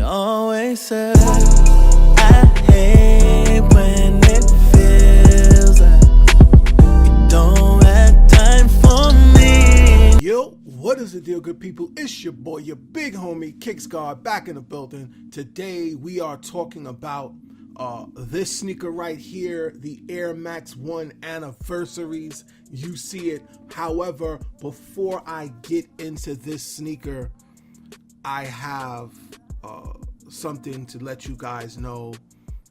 always said I hate when it feels like you don't have time for me. Yo, what is the deal, good people? It's your boy, your big homie, Kicksguard, back in the building. Today, we are talking about this sneaker right here, the Air Max 1 Anniversaries. You see it. However, before I get into this sneaker, I have something to let you guys know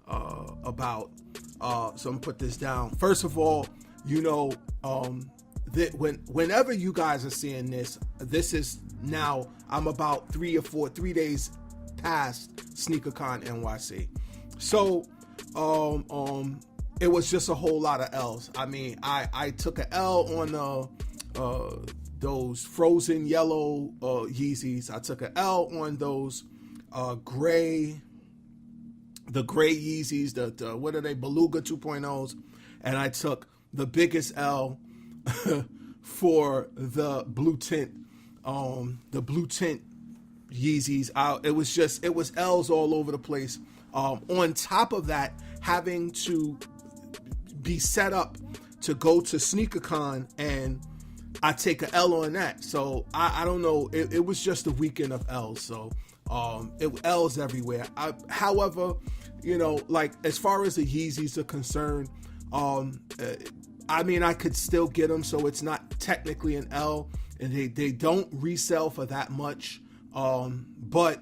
about. So I'm gonna put this down. First of all, you know, that whenever you guys are seeing this is now, I'm about 3 days past SneakerCon NYC. So it was just a whole lot of L's. I mean, I took an L on those frozen yellow Yeezys. I took an L on those gray Yeezys, the what are they, Beluga 2.0s, and I took the biggest L for the blue tint Yeezys. It was L's all over the place. On top of that, having to be set up to go to SneakerCon, and I take an L on that. So I don't know. It was just a weekend of L's. So L's everywhere. However, you know, like as far as the Yeezys are concerned, I mean, I could still get them, so it's not technically an L, and they don't resell for that much. But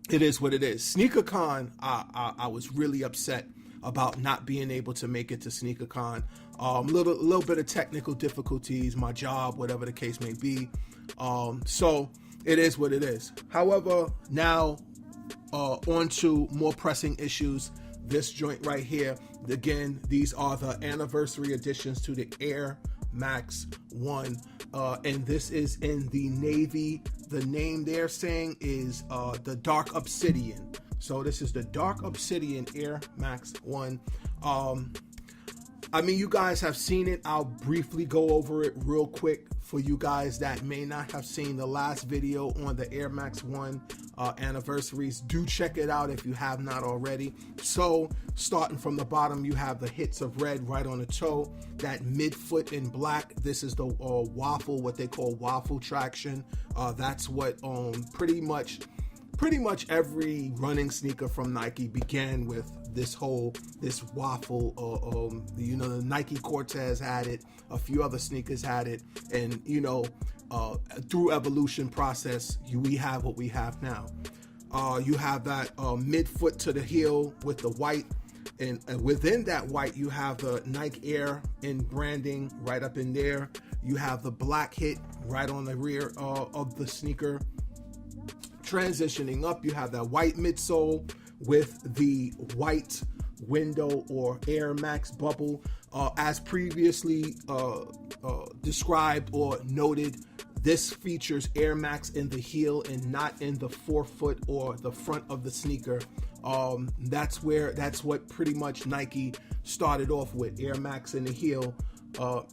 it is what it is. SneakerCon, I was really upset about not being able to make it to SneakerCon. Little bit of technical difficulties, my job, whatever the case may be. So it is what it is. However, now on to more pressing issues. This joint right here, again, these are the anniversary editions to the Air Max 1, and this is in the navy. The name they're saying is the Dark Obsidian. So this is the Dark Obsidian Air Max 1. I mean, you guys have seen it. I'll briefly go over it real quick for you guys that may not have seen the last video on the Air Max 1 anniversaries. Do check it out if you have not already. So starting from the bottom, you have the hits of red right on the toe, that midfoot in black. This is the waffle, what they call waffle traction. That's what pretty much every running sneaker from Nike began with. This waffle, you know, the Nike Cortez had it, a few other sneakers had it, and you know, through evolution process, we have what we have now. You have that midfoot to the heel with the white, and within that white, you have the Nike Air in branding right up in there. You have the black hit right on the rear of the sneaker. Transitioning up, you have that white midsole with the white window or Air Max bubble. As previously described or noted, this features Air Max in the heel and not in the forefoot or the front of the sneaker. That's what pretty much Nike started off with, Air Max in the heel,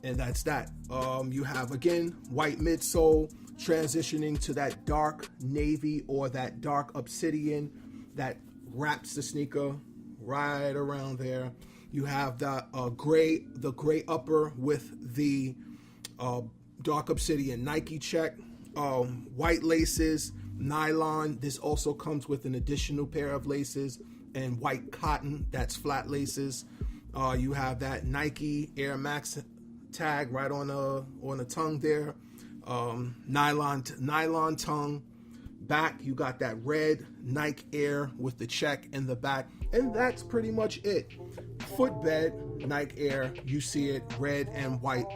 and that's that. You have, again, white midsole, transitioning to that dark navy or that dark obsidian that wraps the sneaker right around there. You have the gray upper with the dark obsidian Nike check, white laces, nylon. This also comes with an additional pair of laces, and white cotton, that's flat laces. You have that Nike Air Max tag right on the tongue there. Nylon tongue. Back, you got that red Nike Air with the check in the back, and that's pretty much it. Footbed Nike Air, you see it, red and white.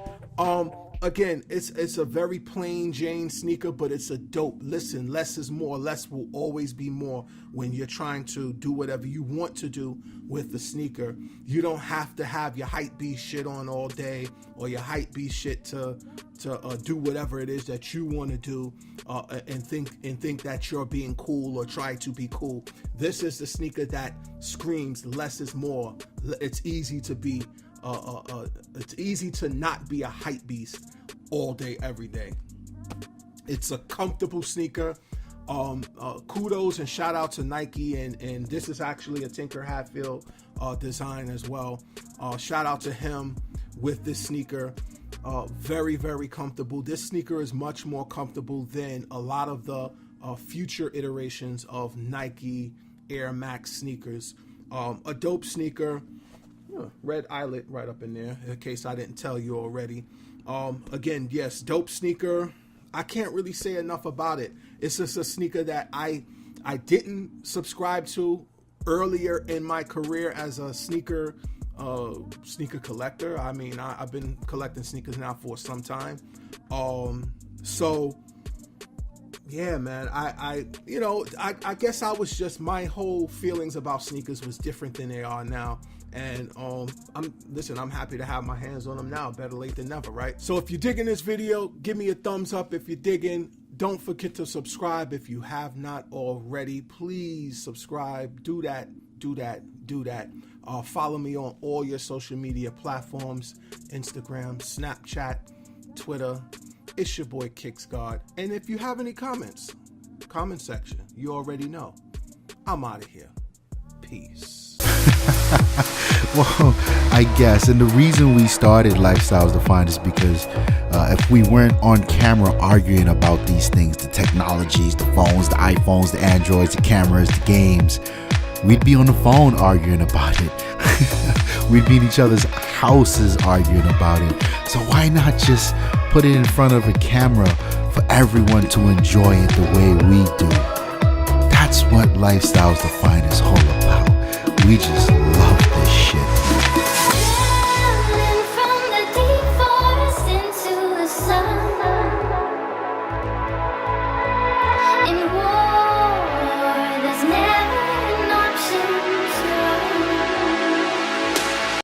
Again, it's a very plain Jane sneaker, but it's a dope. Listen, less is more. Less will always be more when you're trying to do whatever you want to do with the sneaker. You don't have to have your hype beast shit on all day, or your hype beast shit to do whatever it is that you want to do, and think that you're being cool or try to be cool. This is the sneaker that screams less is more. It's easy to be. It's easy to not be a hype beast all day, every day. It's a comfortable sneaker. Kudos and shout out to Nike, and this is actually a Tinker Hatfield design as well. Shout out to him with this sneaker. Very, very comfortable. This sneaker is much more comfortable than a lot of the future iterations of Nike Air Max sneakers. A dope sneaker. Red eyelet right up in there, in case I didn't tell you already. Again, yes, dope sneaker. I can't really say enough about it. It's just a sneaker that I didn't subscribe to earlier in my career as a sneaker collector. I mean, I've been collecting sneakers now for some time. So yeah, man, I guess I was just, my whole feelings about sneakers was different than they are now. And I'm happy to have my hands on them now. Better late than never, right? So if you're digging this video, give me a thumbs up. If you're digging, don't forget to subscribe if you have not already. Please subscribe. Do that. Follow me on all your social media platforms: Instagram, Snapchat, Twitter. It's your boy KicksGuard. And if you have any comments, comment section. You already know. I'm out of here. Peace. Well, I guess, and the reason we started Lifestyles Defined is because if we weren't on camera arguing about these things, the technologies, the phones, the iPhones, the Androids, the cameras, the games, we'd be on the phone arguing about it. We'd be in each other's houses arguing about it. So why not just put it in front of a camera for everyone to enjoy it the way we do? That's what Lifestyles Defined is all about. We just